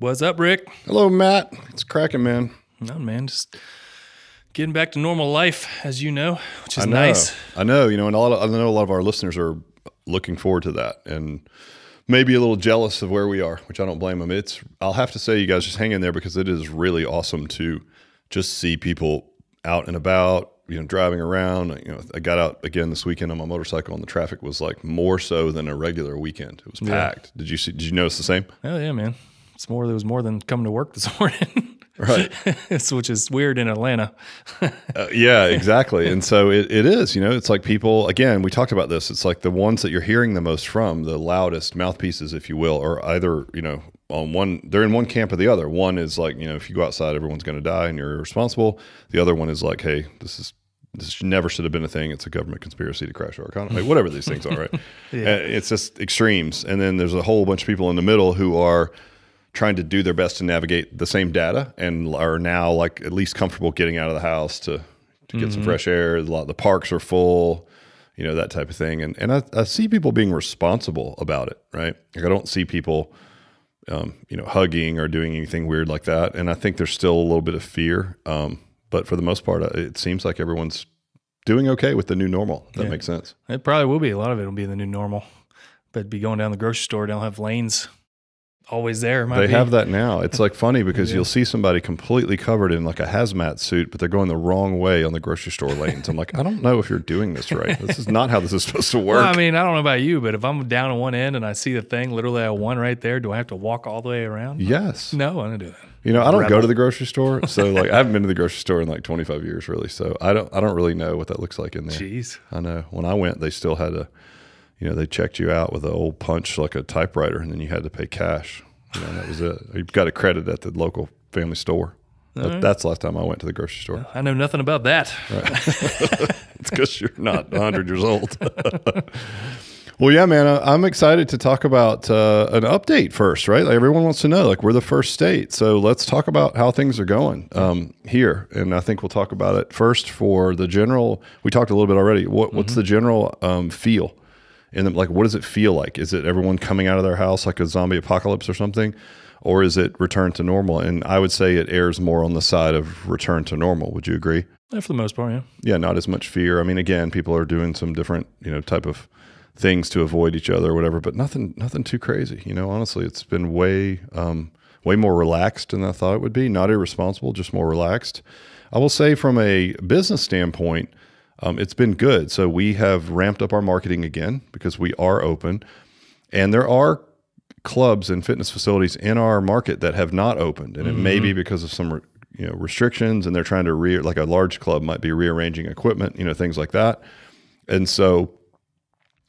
What's up, Rick? Hello, Matt. It's cracking, man. No, man, just getting back to normal life, as you know, which is I know. nice. I know, and I know a lot of our listeners are looking forward to that and maybe a little jealous of where we are, which I don't blame them. I'll have to say, you guys just hang in there because it is really awesome to just see people out and about, driving around. I got out again this weekend on my motorcycle and the traffic was like more so than a regular weekend. It was packed. Did you notice the same? Oh yeah, man. There was more than coming to work this morning. Right. Which is weird in Atlanta. Yeah, exactly. And so it is, it's like people, again, we talked about this. It's like the ones that you're hearing the most from, the loudest mouthpieces, if you will, or either, they're in one camp or the other. One is like, if you go outside, everyone's going to die and you're irresponsible. The other one is like, hey, this never should have been a thing. It's a government conspiracy to crash our economy, whatever these things are, right? Yeah. It's just extremes. And then there's a whole bunch of people in the middle who are trying to do their best to navigate the same data and are now like at least comfortable getting out of the house to get some fresh air. A lot of the parks are full, that type of thing. And I see people being responsible about it, right? Like I don't see people, hugging or doing anything weird like that. And I think there's still a little bit of fear. But for the most part, it seems like everyone's doing okay with the new normal. That makes sense. It probably will be. A lot of it will be the new normal. But be going down the grocery store, they'll have lanes always there. They have that now. It's like funny because you'll see somebody completely covered in like a hazmat suit, but they're going the wrong way on the grocery store lanes. I'm like, I don't know if you're doing this right. This is not how this is supposed to work. Well, I mean, I don't know about you, but if I'm down on one end and I see the thing literally at one right there, do I have to walk all the way around? Yes. No, I don't do that. I don't go to the grocery store. So like I haven't been to the grocery store in like 25 years really. So I don't really know what that looks like in there. Jeez. I know. When I went, they still had they checked you out with an old punch like a typewriter and then you had to pay cash. And that was it. You got a credit at the local family store. That's the last time I went to the grocery store. I know nothing about that. Right. It's because you're not 100 years old. Well, yeah, man, I'm excited to talk about an update first, right? Like everyone wants to know, like we're the first state. So let's talk about how things are going here. And I think we'll talk about it first for the general. We talked a little bit already. What's the general feel? And like, what does it feel like? Is it everyone coming out of their house like a zombie apocalypse or something? Or is it return to normal? And I would say it errs more on the side of return to normal. Would you agree? Yeah, for the most part, yeah. Yeah, not as much fear. I mean, again, people are doing some different, type of things to avoid each other or whatever, but nothing too crazy. Honestly, it's been way more relaxed than I thought it would be. Not irresponsible, just more relaxed. I will say from a business standpoint, it's been good. So we have ramped up our marketing again because we are open. And there are clubs and fitness facilities in our market that have not opened. And it may be because of some restrictions and they're trying to like a large club might be rearranging equipment, things like that. And so,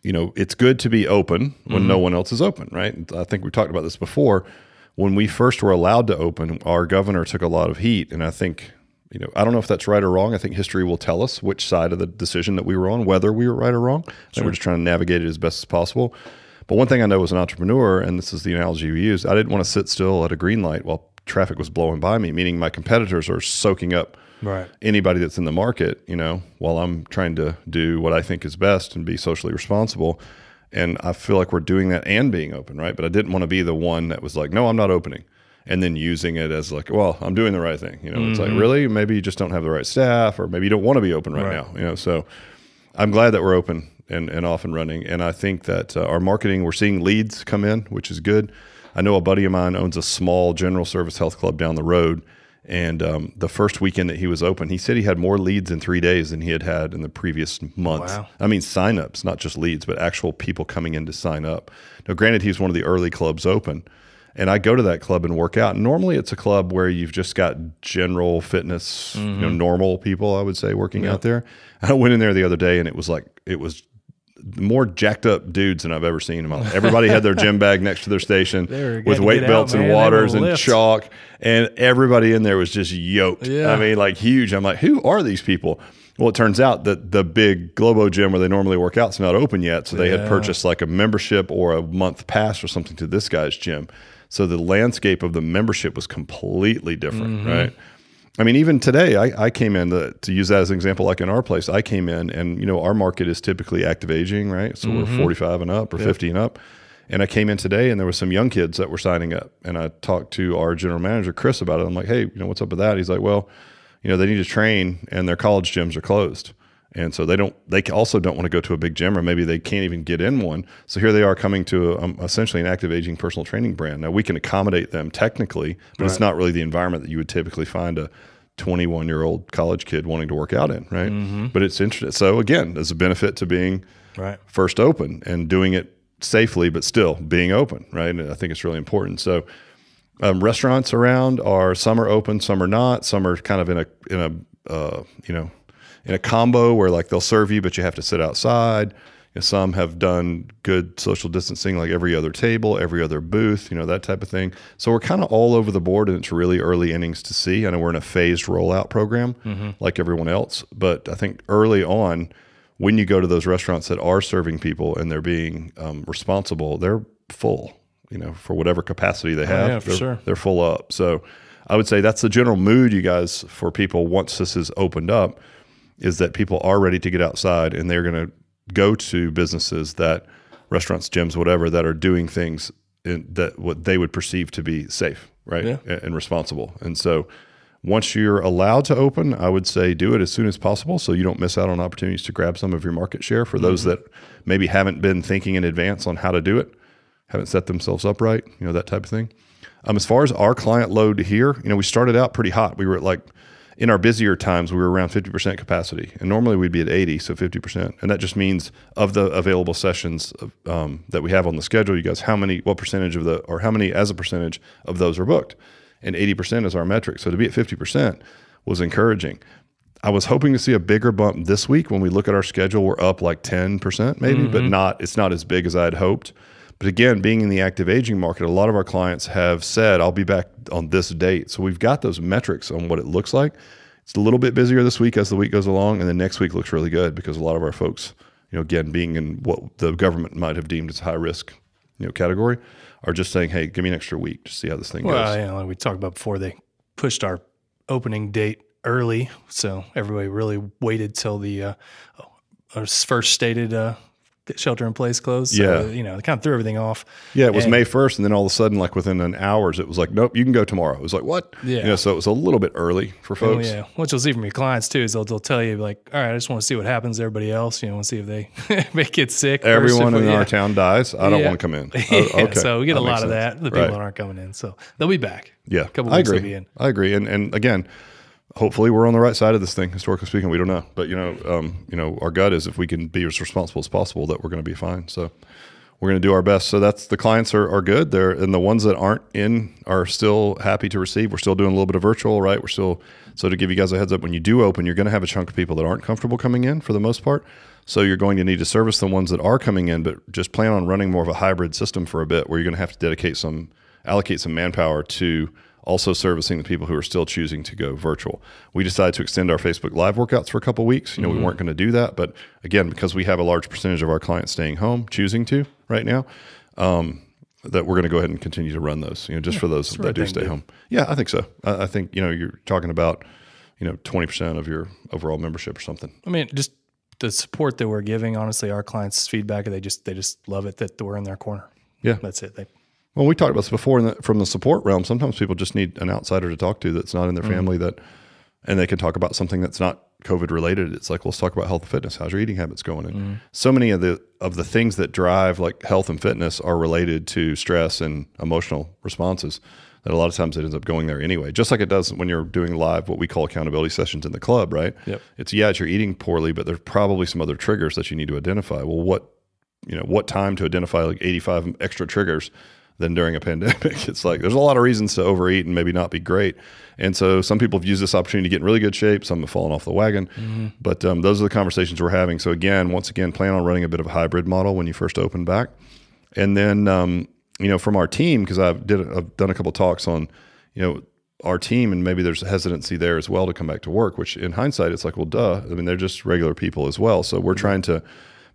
it's good to be open when no one else is open, right? I think we talked about this before. When we first were allowed to open, our governor took a lot of heat. And I think I don't know if that's right or wrong. I think history will tell us which side of the decision that we were on, whether we were right or wrong. And we're just trying to navigate it as best as possible. But one thing I know as an entrepreneur, and this is the analogy we use, I didn't want to sit still at a green light while traffic was blowing by me, meaning my competitors are soaking up anybody that's in the market, while I'm trying to do what I think is best and be socially responsible. And I feel like we're doing that and being open, right? But I didn't want to be the one that was like, no, I'm not opening. And then using it as like, well, I'm doing the right thing. It's like, really? Maybe you just don't have the right staff or maybe you don't want to be open right now. So I'm glad that we're open and off and running. And I think that our marketing, we're seeing leads come in, which is good. I know a buddy of mine owns a small general service health club down the road. And the first weekend that he was open, he said he had more leads in 3 days than he had in the previous months. Wow. I mean, signups, not just leads, but actual people coming in to sign up. Now, granted, he's one of the early clubs open. And I go to that club and work out. And normally it's a club where you've just got general fitness, normal people, I would say, working out there. And I went in there the other day and it was more jacked up dudes than I've ever seen in my life. Everybody had their gym bag next to their station with weight belts and waters and chalk. And everybody in there was just yoked. Yeah. I mean, like huge. I'm like, who are these people? Well, it turns out that the big Globo gym where they normally work out is not open yet. So they had purchased like a membership or a month pass or something to this guy's gym. So the landscape of the membership was completely different, right? I mean, even today, I came in to use that as an example, like in our place, I came in and, our market is typically active aging, right? So we're 45 and up or 50 and up. And I came in today and there was some young kids that were signing up, and I talked to our general manager, Chris, about it. I'm like, hey, what's up with that? He's like, well, they need to train and their college gyms are closed. And so they also don't want to go to a big gym, or maybe they can't even get in one. So here they are coming to essentially an active aging personal training brand. Now we can accommodate them technically, but it's not really the environment that you would typically find a 21-year-old college kid wanting to work out in, right? Mm-hmm. But it's interesting. So again, there's a benefit to being first open and doing it safely, but still being open, right? And I think it's really important. So restaurants around some are open, some are not. Some are kind of in a combo where like they'll serve you, but you have to sit outside. Some have done good social distancing, like every other table, every other booth, that type of thing. So we're kind of all over the board, and it's really early innings to see. I know we're in a phased rollout program like everyone else, but I think early on, when you go to those restaurants that are serving people and they're being responsible, they're full, for whatever capacity they have. They're full up. So I would say that's the general mood, you guys, for people once this is opened up, is that people are ready to get outside and they're going to go to businesses, that restaurants, gyms, whatever, that are doing things that what they would perceive to be safe, right? And responsible. And so once you're allowed to open, I would say do it as soon as possible so you don't miss out on opportunities to grab some of your market share for those that maybe haven't been thinking in advance on how to do it, haven't set themselves up right, that type of thing. As far as our client load here, we started out pretty hot. We were at in our busier times, we were around 50% capacity, and normally we'd be at 80, so 50%. And that just means of the available sessions that we have on the schedule, you guys, how many as a percentage of those are booked? And 80% is our metric. So to be at 50% was encouraging. I was hoping to see a bigger bump this week. When we look at our schedule, we're up like 10% maybe, but it's not as big as I had hoped. But again, being in the active aging market, a lot of our clients have said, I'll be back on this date. So we've got those metrics on what it looks like. It's a little bit busier this week as the week goes along, and then next week looks really good because a lot of our folks, again, being in what the government might have deemed as high risk, category, are just saying, hey, give me an extra week to see how this thing goes. Well, like we talked about before, they pushed our opening date early. So everybody really waited till the first stated shelter in place closed. So, they kind of threw everything off. Yeah, it was May 1st, and then all of a sudden, like within an hours, it was like, nope, you can go tomorrow. It was like, what? Yeah. So it was a little bit early for folks. Yeah. What you'll see from your clients too is they'll tell you like, all right, I just want to see what happens to everybody else. Want to see if they get sick. Everyone in our town dies. I don't want to come in. Okay. So we get a lot of that. The people that aren't coming in. So they'll be back. Yeah. A couple weeks they'll be in. I agree. And again, hopefully we're on the right side of this thing, historically speaking. We don't know. But, our gut is if we can be as responsible as possible, that we're going to be fine. So we're going to do our best. So that's the clients are good. And the ones that aren't in are still happy to receive. We're still doing a little bit of virtual, right? So to give you guys a heads up, when you do open, you're going to have a chunk of people that aren't comfortable coming in for the most part. So you're going to need to service the ones that are coming in, but just plan on running more of a hybrid system for a bit where you're going to have to allocate some manpower to also servicing the people who are still choosing to go virtual. We decided to extend our Facebook Live workouts for a couple of weeks. We weren't going to do that, but again, because we have a large percentage of our clients staying home, choosing to right now, that we're going to go ahead and continue to run those, just for those that do stay home. Yeah, I think so. I think, you're talking about, 20% of your overall membership or something. I mean, just the support that we're giving, honestly, our clients' feedback, they just love it that we're in their corner. Yeah. That's it. Well, we talked about this before from the support realm. Sometimes people just need an outsider to talk to that's not in their family and they can talk about something that's not COVID related. It's like, let's talk about health and fitness. How's your eating habits going? And so many of the things that drive like health and fitness are related to stress and emotional responses that a lot of times it ends up going there anyway. Just like it does when you're doing live, what we call accountability sessions in the club, right? Yep. It's you're eating poorly, but there's probably some other triggers that you need to identify. Well, what time to identify like 85 extra triggers than during a pandemic? It's like there's a lot of reasons to overeat and maybe not be great. And so some people have used this opportunity to get in really good shape. Some have fallen off the wagon. But those are the conversations we're having. So once again, plan on running a bit of a hybrid model when you first open back. And then, from our team, because I've done a couple of talks on, our team, and maybe there's a hesitancy there as well to come back to work, which in hindsight, it's like, well, duh. I mean, they're just regular people as well. So we're trying to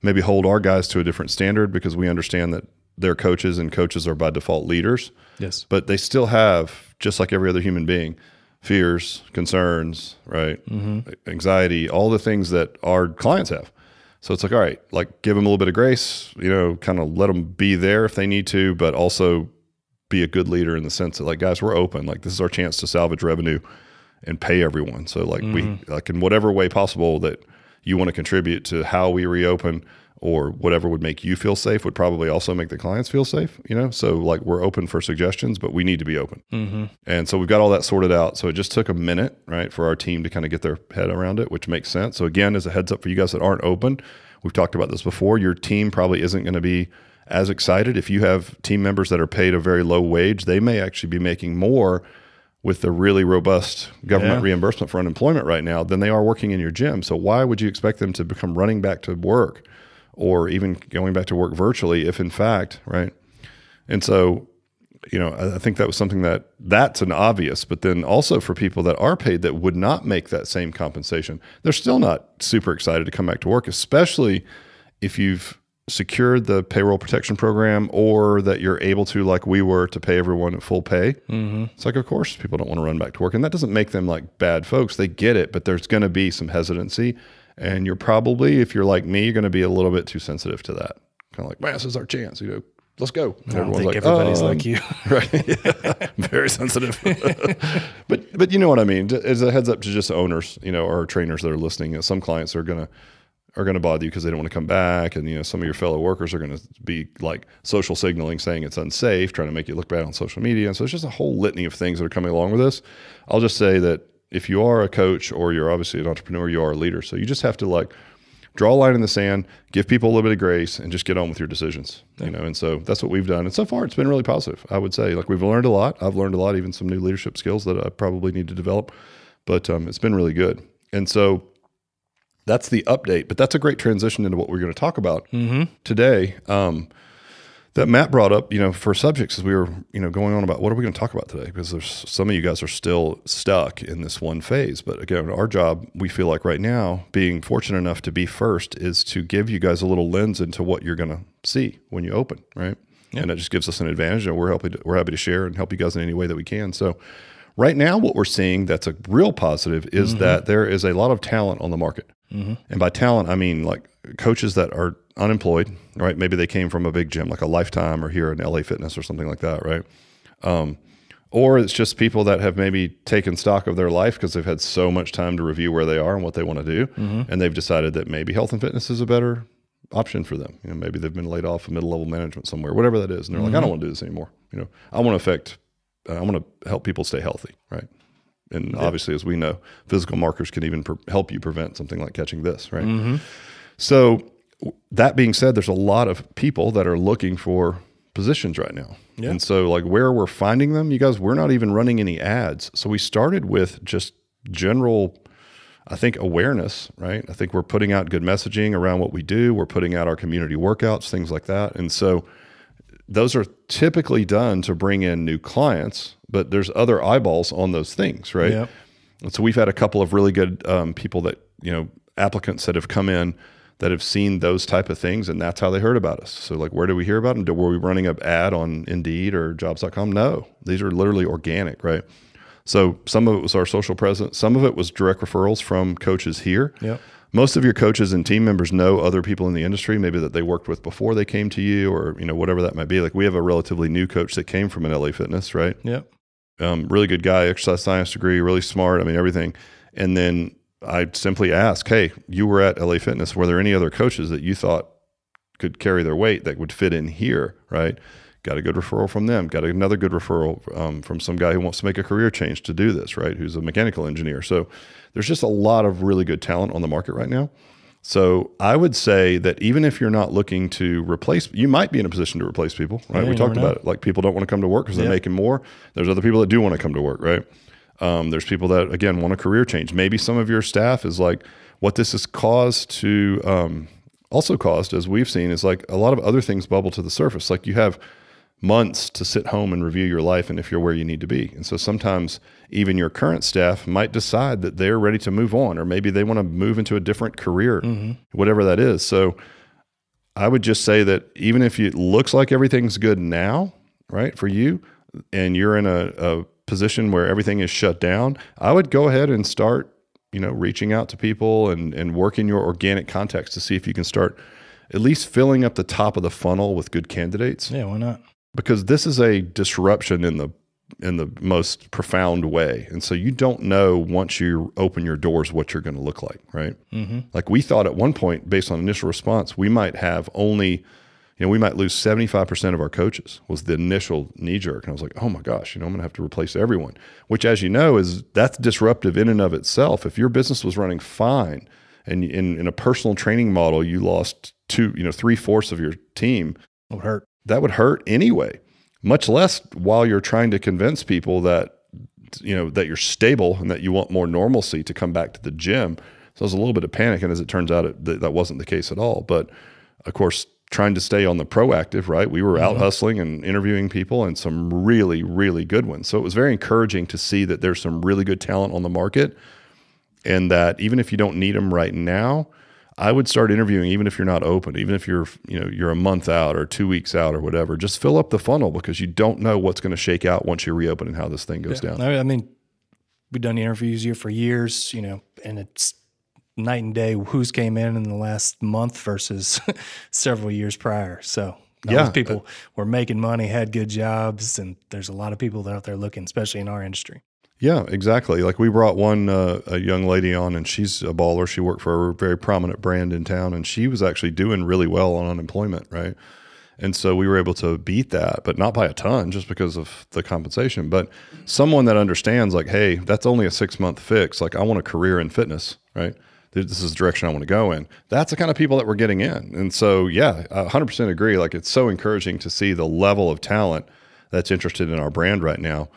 maybe hold our guys to a different standard because we understand that they're coaches and coaches are by default leaders. Yes. But they still have, just like every other human being, fears, concerns, right? Anxiety, all the things that our clients have. So it's like, all right, like give them a little bit of grace, you know, kind of let them be there if they need to, but also be a good leader in the sense that like, guys, we're open. Like this is our chance to salvage revenue and pay everyone. So like we, like in whatever way possible that you want to contribute to how we reopen or whatever would make you feel safe would probably also make the clients feel safe, you know? So like we're open for suggestions, but we need to be open. And so we've got all that sorted out. So it just took a minute, right, for our team to kind of get their head around it, which makes sense. So again, as a heads up for you guys that aren't open, we've talked about this before, your team probably isn't going to be as excited. If you have team members that are paid a very low wage, they may actually be making more with the really robust government reimbursement for unemployment right now than they are working in your gym. So why would you expect them to become running back to work or even going back to work virtually if in fact, right? And so, you know, I think that was something that's an obvious, but then also for people that are paid that would not make that same compensation, they're still not super excited to come back to work, especially if you've secured the payroll protection program or that you're able to, like we were, to pay everyone at full pay. It's like, of course, people don't want to run back to work. And that doesn't make them like bad folks. They get it, but there's going to be some hesitancy. And you're probably, if you're like me, you're going to be a little bit too sensitive to that. Kind of like, man, this is our chance. You know, let's go. And I don't think like, everybody's like you. Right. Very sensitive. but you know what I mean? As a heads up to just owners, you know, or trainers that are listening, you know, some clients are going to bother you because they don't want to come back. And, you know, some of your fellow workers are going to be like social signaling, saying it's unsafe, trying to make you look bad on social media. And so it's just a whole litany of things that are coming along with this. I'll just say that if you are a coach or you're obviously an entrepreneur, you are a leader. So you just have to like draw a line in the sand, give people a little bit of grace, and just get on with your decisions, you know? And so that's what we've done. And so far it's been really positive. I would say like we've learned a lot. I've learned a lot, even some new leadership skills that I probably need to develop, but it's been really good. And so that's the update, but that's a great transition into what we're going to talk about today. That Matt brought up, you know, for subjects as we were, you know, going on about what are we going to talk about today? Because there's some of you guys are still stuck in this one phase. But again, our job, we feel like right now, being fortunate enough to be first, is to give you guys a little lens into what you're going to see when you open, right? And that just gives us an advantage, and we're happy to share and help you guys in any way that we can. So right now, what we're seeing that's a real positive is that there is a lot of talent on the market. And by talent, I mean like coaches that are unemployed, right? Maybe they came from a big gym like a Lifetime or here in LA Fitness or something like that, right? Or it's just people that have maybe taken stock of their life because they've had so much time to review where they are and what they want to do. And they've decided that maybe health and fitness is a better option for them. You know, maybe they've been laid off of middle-level management somewhere, whatever that is. And they're like, I don't want to do this anymore. You know, I want to help people stay healthy, right? And obviously, as we know, physical markers can even help you prevent something like catching this, right? So that being said, there's a lot of people that are looking for positions right now. And so like where we're finding them, you guys, we're not even running any ads. So we started with just general, I think, awareness, right? I think we're putting out good messaging around what we do. We're putting out our community workouts, things like that. And so those are typically done to bring in new clients, but there's other eyeballs on those things, right? And so we've had a couple of really good people that, you know, applicants that have come in that have seen those type of things, and that's how they heard about us. So like, where did we hear about them? Were we running an ad on Indeed or jobs.com? No, these are literally organic, right? So some of it was our social presence. Some of it was direct referrals from coaches here. Most of your coaches and team members know other people in the industry, maybe that they worked with before they came to you, or, you know, whatever that might be. Like we have a relatively new coach that came from an LA Fitness, right? Really good guy, exercise science degree, really smart. I mean, everything. And then I simply asked, hey, you were at LA Fitness. Were there any other coaches that you thought could carry their weight that would fit in here, right? Got a good referral from them. Got another good referral from some guy who wants to make a career change to do this, right? Who's a mechanical engineer. So there's just a lot of really good talent on the market right now. So I would say that even if you're not looking to replace, you might be in a position to replace people, right? We talked about it. Like people don't want to come to work because they're making more. There's other people that do want to come to work, right? There's people that, again, want a career change. Maybe some of your staff is like, what this has caused to, also caused, as we've seen, is like a lot of other things bubble to the surface. Like you have months to sit home and review your life and if you're where you need to be. And so sometimes even your current staff might decide that they're ready to move on, or maybe they want to move into a different career, whatever that is. So I would just say that even if it looks like everything's good now, right, for you, and you're in a position where everything is shut down, I would go ahead and start reaching out to people and working your organic contacts to see if you can start at least filling up the top of the funnel with good candidates. Yeah, why not? Because this is a disruption in the most profound way. And so you don't know once you open your doors what you're going to look like, right? Mm-hmm. Like we thought at one point, based on initial response, we might have only, we might lose 75% of our coaches was the initial knee jerk. And I was like, oh my gosh, I'm going to have to replace everyone, which as you know, that's disruptive in and of itself. If your business was running fine and in a personal training model, you lost 3/4 of your team, it would hurt. That would hurt anyway. Much less while you're trying to convince people that, that you're stable and that you want more normalcy to come back to the gym. So there's a little bit of panic. And as it turns out, that wasn't the case at all. But of course, trying to stay on the proactive, right? We were out hustling and interviewing people and some really, really good ones. So it was very encouraging to see that there's some really good talent on the market and that even if you don't need them right now, I would start interviewing even if you're not open, even if you're a month out or 2 weeks out or whatever. Just fill up the funnel because you don't know what's going to shake out once you reopen and how this thing goes down. I mean, we've done interviews here for years, and it's night and day who's came in the last month versus several years prior. So those people were making money, had good jobs, and there's a lot of people out there looking, especially in our industry. Yeah, exactly. Like we brought one, a young lady on, and she's a baller. She worked for a very prominent brand in town, and she was actually doing really well on unemployment, right? And so we were able to beat that, but not by a ton, just because of the compensation. But someone that understands, like, hey, that's only a 6-month fix. Like, I want a career in fitness, right? This is the direction I want to go in. That's the kind of people that we're getting in. And so, yeah, I 100% agree. Like, it's so encouraging to see the level of talent that's interested in our brand right now,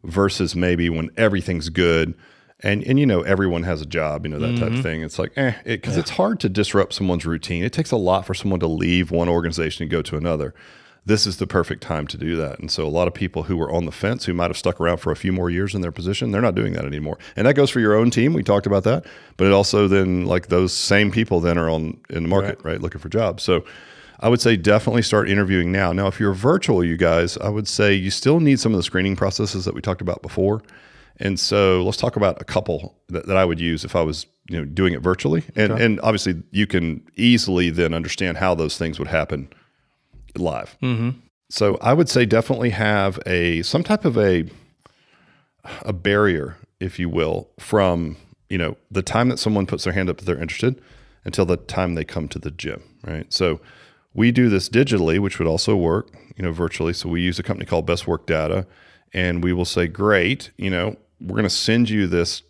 versus maybe when everything's good and everyone has a job, that type of thing. It's like, because it's hard to disrupt someone's routine. It takes a lot for someone to leave one organization and go to another. This is the perfect time to do that. And so a lot of people who were on the fence, who might have stuck around for a few more years in their position, they're not doing that anymore. And that goes for your own team. We talked about that, but it also then, like, those same people then are in the market, right? Looking for jobs. So I would say definitely start interviewing now. Now, if you're virtual, you guys, I would say you still need some of the screening processes that we talked about before. And so let's talk about a couple that I would use if I was doing it virtually. And obviously you can easily then understand how those things would happen live. Mm-hmm. So I would say definitely have some type of a barrier, if you will, from the time that someone puts their hand up that they're interested until the time they come to the gym, right? So we do this digitally, which would also work, virtually. So we use a company called Best Work Data, and we will say, great, we're going to send you this,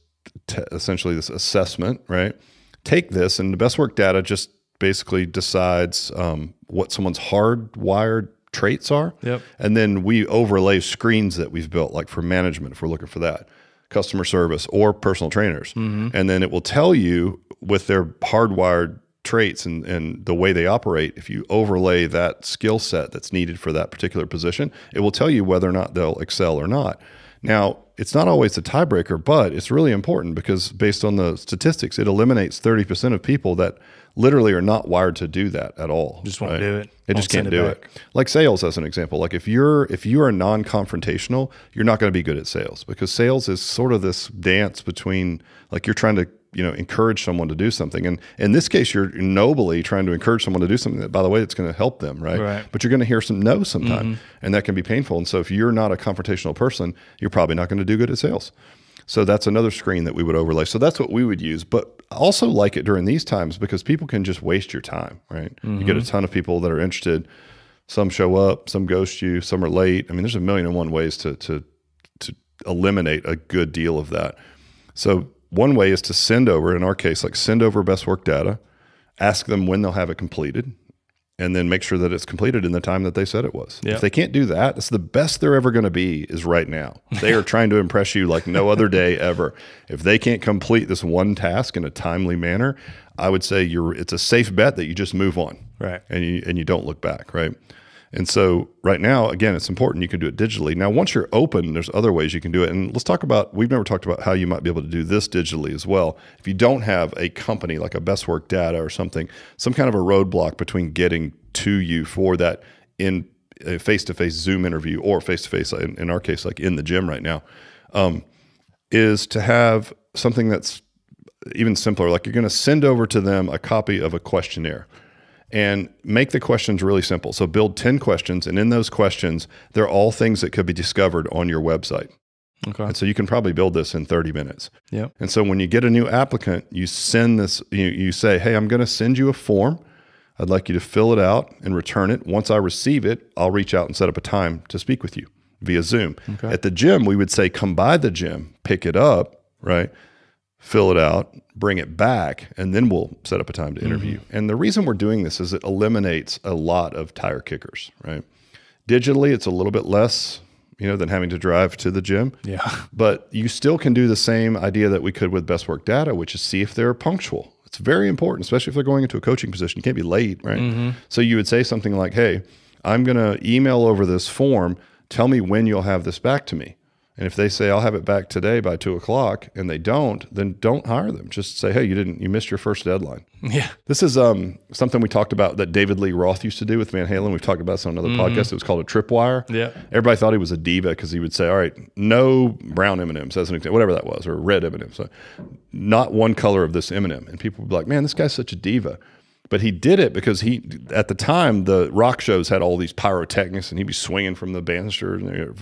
essentially this assessment, right? Take this, and the Best Work Data just basically decides what someone's hardwired traits are. Yep. And then we overlay screens that we've built, like for management, if we're looking for that, customer service or personal trainers. Mm-hmm. And then it will tell you with their hardwired traits and the way they operate, if you overlay that skill set that's needed for that particular position, it will tell you whether or not they'll excel or not. Now, it's not always the tiebreaker, but it's really important because based on the statistics, it eliminates 30% of people that literally are not wired to do that at all. Just won't do it. It just can't do it. Like sales as an example. Like if you are non-confrontational, you're not going to be good at sales because sales is sort of this dance between, like, you're trying to encourage someone to do something. And in this case, you're nobly trying to encourage someone to do something that, by the way, it's going to help them, right? But you're going to hear some no sometime, and that can be painful. And so if you're not a confrontational person, you're probably not going to do good at sales. So that's another screen that we would overlay. So that's what we would use. But I also like it during these times because people can just waste your time, right? You get a ton of people that are interested. Some show up, some ghost you, some are late. I mean, there's 1,000,001 ways to eliminate a good deal of that. So one way is to send over, in our case, like send over Best Work Data, ask them when they'll have it completed, and then make sure that it's completed in the time that they said it was. Yep. If they can't do that, it's the best they're ever going to be is right now. They are trying to impress you like no other day ever. If they can't complete this one task in a timely manner, I would say it's a safe bet that you just move on, right? And you don't look back, right? And so right now, again, it's important. You can do it digitally. Now, once you're open, there's other ways you can do it. And let's talk about, we've never talked about how you might be able to do this digitally as well. If you don't have a company like a Best Work Data or something, some kind of a roadblock between getting to you for that in a face-to-face Zoom interview or face-to-face, in our case, like in the gym right now, is to have something that's even simpler. Like you're going to send over to them a copy of a questionnaire and make the questions really simple. So build 10 questions, and in those questions, they're all things that could be discovered on your website. Okay. And so you can probably build this in 30 minutes. Yeah. And so when you get a new applicant, you send this, you say, hey, I'm going to send you a form. I'd like you to fill it out and return it. Once I receive it, I'll reach out and set up a time to speak with you via Zoom. Okay. At the gym, we would say, come by the gym, pick it up, right? Fill it out, bring it back, and then we'll set up a time to interview. And the reason we're doing this is it eliminates a lot of tire kickers, right? Digitally, it's a little bit less, than having to drive to the gym. Yeah. But you still can do the same idea that we could with Best Work Data, which is see if they're punctual. It's very important, especially if they're going into a coaching position. You can't be late, right? So you would say something like, hey, I'm going to email over this form. Tell me when you'll have this back to me. And if they say, I'll have it back today by 2:00, and they don't, then don't hire them. Just say, hey, you missed your first deadline. Yeah. This is something we talked about that David Lee Roth used to do with Van Halen. We've talked about this on another podcast. It was called a tripwire. Yeah. Everybody thought he was a diva because he would say, all right, no brown M&Ms as an example, whatever that was, or red M&Ms. So not one color of this M&M. And people would be like, man, this guy's such a diva. But he did it because at the time, the rock shows had all these pyrotechnics, and he'd be swinging from the banister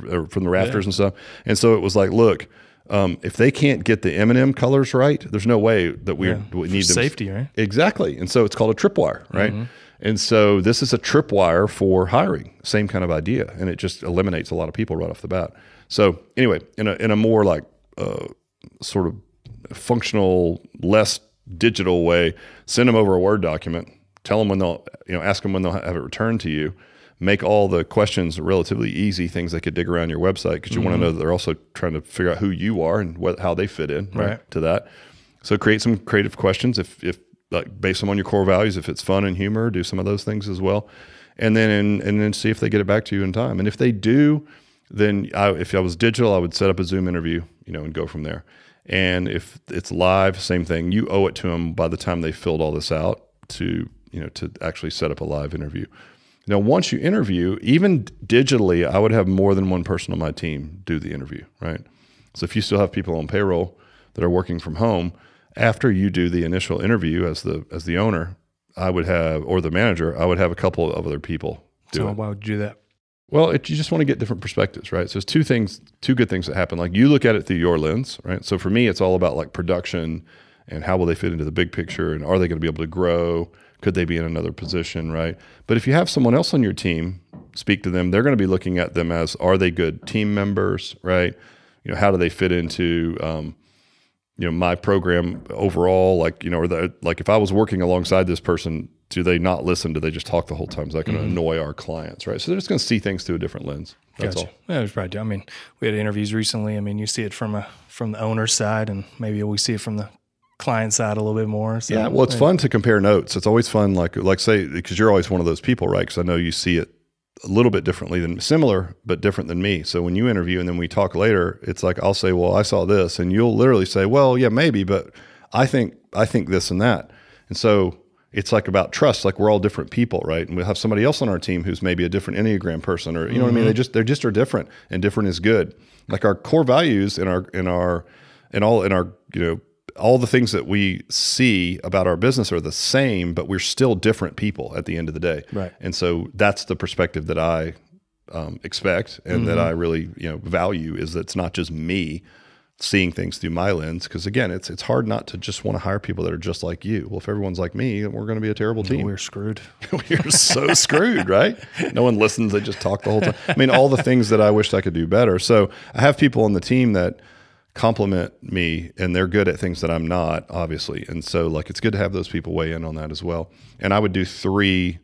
or from the rafters and stuff. And so it was like, look, if they can't get the M&M colors right, there's no way that we need them. Safety, right? Exactly. And so it's called a tripwire, right? And so this is a tripwire for hiring, same kind of idea. And it just eliminates a lot of people right off the bat. So anyway, in a more like sort of functional, less digital way, send them over a Word document, tell them when they'll, ask them when they'll have it returned to you, make all the questions relatively easy, things they could dig around your website, because you want to know that they're also trying to figure out who you are and how they fit in to that. So create some creative questions if like based on your core values, if it's fun and humor, do some of those things as well. And then see if they get it back to you in time. And if they do, then if I was digital, I would set up a Zoom interview, and go from there. And if it's live, same thing. You owe it to them by the time they filled all this out to actually set up a live interview. Now, once you interview, even digitally, I would have more than one person on my team do the interview, right? So if you still have people on payroll that are working from home, after you do the initial interview as the owner, I would have, or the manager, I would have a couple of other people do it. So why would you do that? Well, you just want to get different perspectives, right? So there's two good things that happen. Like you look at it through your lens, right? So for me, it's all about like production and how will they fit into the big picture, and are they going to be able to grow? Could they be in another position, right? But if you have someone else on your team, speak to them. They're going to be looking at them as, are they good team members, right? How do they fit into, my program overall? Like, like if I was working alongside this person, do they not listen? Do they just talk the whole time? Is that going to annoy our clients, right? So they're just going to see things through a different lens. That's all. Yeah, there's probably. I mean, we had interviews recently. I mean, you see it from the owner's side, and maybe we see it from the client side a little bit more. So, yeah, well, it's fun to compare notes. It's always fun, like say, because you're always one of those people, right? Because I know you see it a little bit differently similar, but different than me. So when you interview and then we talk later, it's like I'll say, well, I saw this, and you'll literally say, well, yeah, maybe, but I think this and that. And so it's like about trust. Like we're all different people, right? And we'll have somebody else on our team who's maybe a different Enneagram person, or what I mean. They just are different, and different is good. Like our core values and all the things that we see about our business are the same, but we're still different people at the end of the day. Right. And so that's the perspective that I expect, and that I really value, is that it's not just me seeing things through my lens. Because again, it's hard not to just want to hire people that are just like you. Well, if everyone's like me, we're going to be a terrible team. We're screwed. We're so screwed, right? No one listens. They just talk the whole time. I mean, all the things that I wished I could do better. So I have people on the team that compliment me, and they're good at things that I'm not, obviously. And so like, it's good to have those people weigh in on that as well. And I would do 3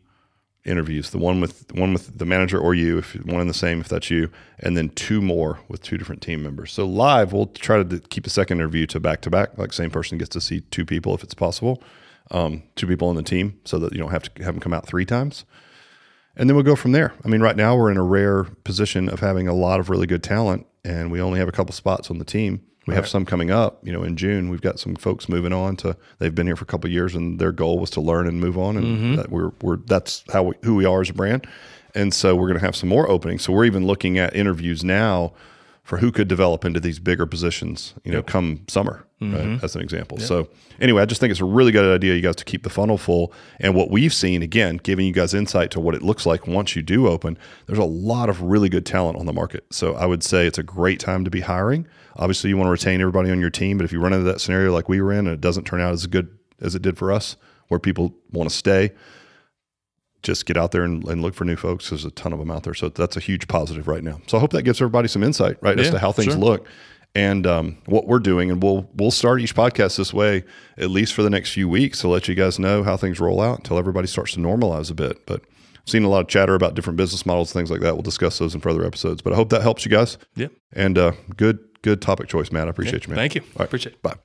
interviews, the one with the manager or you, if one and the same, if that's you, and then 2 more with 2 different team members. So live, we'll try to keep the second interview to back-to-back, like same person gets to see 2 people if it's possible, 2 people on the team, so that you don't have to have them come out 3 times. And then we'll go from there. I mean, right now we're in a rare position of having a lot of really good talent, and we only have a couple spots on the team. We have some coming up, in June. We've got some folks moving on they've been here for a couple of years, and their goal was to learn and move on. And that's who we are as a brand. And so we're going to have some more openings. So we're even looking at interviews now for who could develop into these bigger positions, come summer, right, as an example. So anyway, I just think it's a really good idea, you guys, to keep the funnel full. And what we've seen, again, giving you guys insight to what it looks like once you do open, there's a lot of really good talent on the market. So I would say it's a great time to be hiring. Obviously, you want to retain everybody on your team, but if you run into that scenario like we were in and it doesn't turn out as good as it did for us, where people want to stay, just get out there and look for new folks. There's a ton of them out there. So that's a huge positive right now. So I hope that gives everybody some insight, right, as to how things look and what we're doing. And we'll start each podcast this way, at least for the next few weeks, to let you guys know how things roll out until everybody starts to normalize a bit. But I've seen a lot of chatter about different business models, things like that. We'll discuss those in further episodes. But I hope that helps you guys. Yeah. And good topic choice, Matt. I appreciate you, man. Thank you. All right. Appreciate it. Bye.